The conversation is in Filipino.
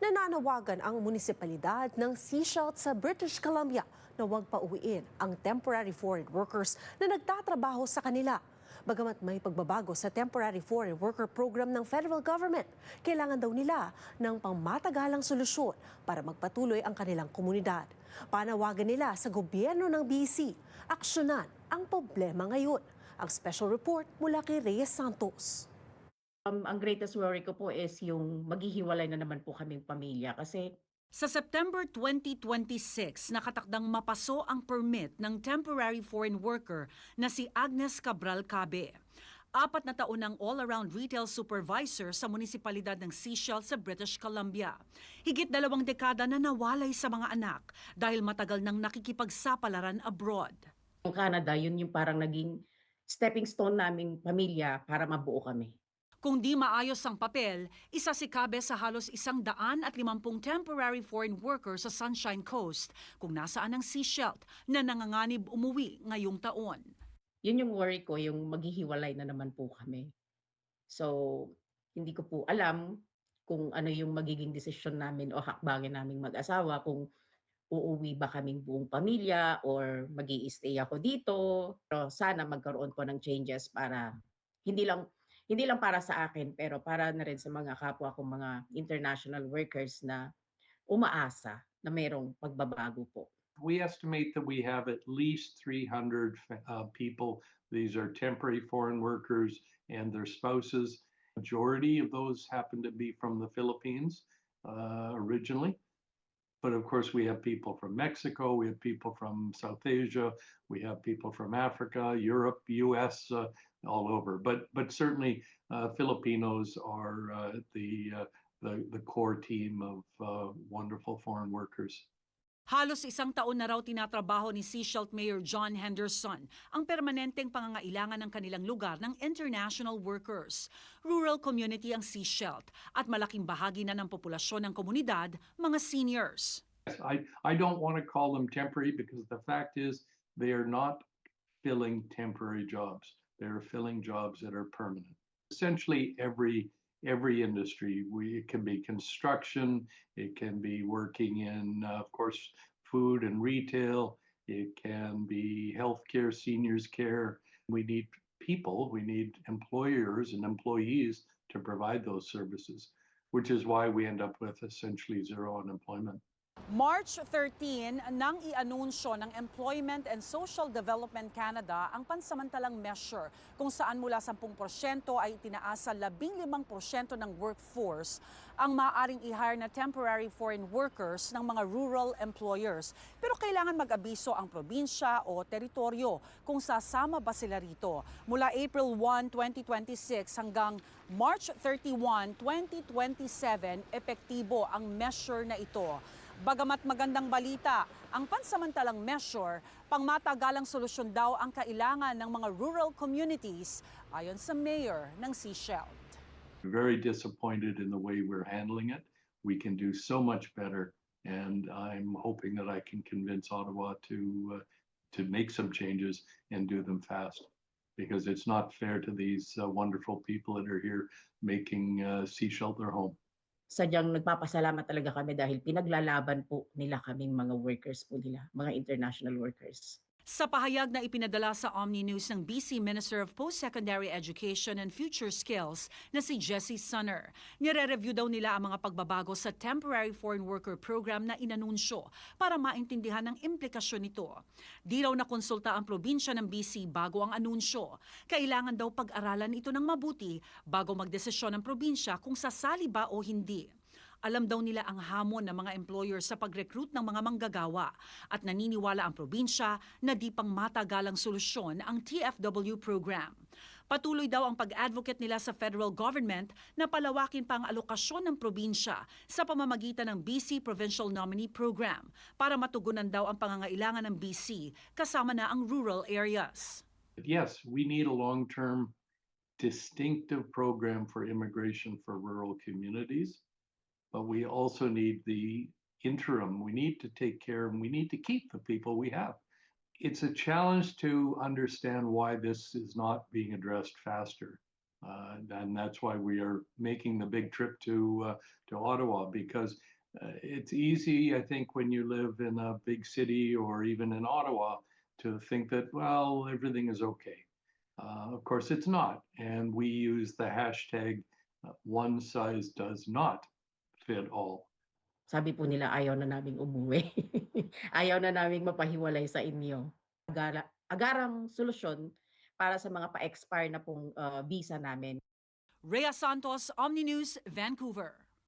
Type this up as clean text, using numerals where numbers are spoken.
Nananawagan ang munisipalidad ng Sechelt sa British Columbia na huwag pauwiin ang temporary foreign workers na nagtatrabaho sa kanila. Bagamat may pagbabago sa temporary foreign worker program ng federal government, kailangan daw nila ng pangmatagalang solusyon para magpatuloy ang kanilang komunidad. Panawagan nila sa gobyerno ng BC, aksyonan ang problema ngayon. Ang special report mula kay Reyes Santos. Ang greatest worry ko po is yung maghihiwalay na naman po kaming pamilya kasi Sa September 2026, nakatakdang mapaso ang permit ng temporary foreign worker na si Agnes Cabral Cabe. 4 na taon ng all-around retail supervisor sa munisipalidad ng Sechelt sa British Columbia. Higit 2 dekada na nawalay sa mga anak dahil matagal nang nakikipagsapalaran abroad. yung Canada, yun yung parang naging stepping stone naming pamilya para mabuo kami. Kung di maayos ang papel, isa si Cabe sa halos 150 temporary foreign workers sa Sunshine Coast kung nasaan ang Sechelt na nanganganib umuwi ngayong taon. Yun yung worry ko, yung maghihiwalay na naman po kami. So, hindi ko po alam kung ano yung magiging desisyon namin o hakbangin naming mag-asawa, kung uuwi ba kaming buong pamilya or magi-stay ako dito. Pero sana magkaroon po ng changes para hindi lang hindi lang para sa akin pero para na rin sa mga kapwa kong mga international workers na umaasa na mayroong pagbabago po. We estimate that we have at least 300 people. These are temporary foreign workers and their spouses. Majority of those happen to be from the Philippines originally. But of course, we have people from Mexico, we have people from South Asia, we have people from Africa, Europe, US, all over. But certainly, Filipinos are the core team of wonderful foreign workers. Halos 1 taon na raw tinatrabaho ni Sechelt Mayor John Henderson ang permanenteng pangangailangan ng kanilang lugar ng international workers. Rural community ang Sechelt at malaking bahagi na ng populasyon ng komunidad, mga seniors. I don't want to call them temporary because the fact is they are not filling temporary jobs. They're filling jobs that are permanent. Essentially every industry. It can be construction, it can be working in, of course, food and retail, it can be healthcare, seniors care. We need people, we need employers and employees to provide those services, which is why we end up with essentially zero unemployment. March 13 nang i-anunsyo ng Employment and Social Development Canada ang pansamantalang measure kung saan mula 10% ay itinaas sa 15% ng workforce ang maaaring i-hire na temporary foreign workers ng mga rural employers. Pero kailangan mag-abiso ang probinsya o teritoryo kung sasama ba sila rito. Mula April 1, 2026 hanggang March 31, 2027, epektibo ang measure na ito. Bagamat magandang balita, ang pansamantalang measure, pangmatagalang solusyon daw ang kailangan ng mga rural communities ayon sa mayor ng Sechelt. Very disappointed in the way we're handling it. We can do so much better, and I'm hoping that I can convince Ottawa to make some changes and do them fast, because it's not fair to these wonderful people that are here making Sechelt their home. Sadyang nagpapasalamat talaga kami dahil pinaglalaban po nila kaming mga workers po nila, mga international workers. Sa pahayag na ipinadala sa Omni News ng BC Minister of Post-Secondary Education and Future Skills na si Jessie Sunner, nire-review daw nila ang mga pagbabago sa Temporary Foreign Worker Program na inanunsyo para maintindihan ang implikasyon nito. Di raw nakonsulta ang probinsya ng BC bago ang anunsyo. Kailangan daw pag-aralan ito ng mabuti bago magdesisyon ng probinsya kung sasali ba o hindi. Alam daw nila ang hamon ng mga employer sa pag-recruit ng mga manggagawa at naniniwala ang probinsya na di pang matagalang solusyon ang TFW program. Patuloy daw ang pag-advocate nila sa federal government na palawakin pa ang alokasyon ng probinsya sa pamamagitan ng BC Provincial Nominee Program para matugunan daw ang pangangailangan ng BC kasama na ang rural areas. Yes, we need a long-term distinctive program for immigration for rural communities. But we also need the interim. We need to take care and we need to keep the people we have. It's a challenge to understand why this is not being addressed faster. And that's why we are making the big trip to Ottawa, because it's easy, I think, when you live in a big city or even in Ottawa to think that, well, everything is okay. Of course, it's not. And we use the hashtag one size does not fit all. Sabi po nila ayaw na naming umuwi. Ayaw na naming mapahiwalay sa inyo. Agarang solusyon para sa mga pa-expire na pong visa namin. Rhea Santos, Omni News, Vancouver.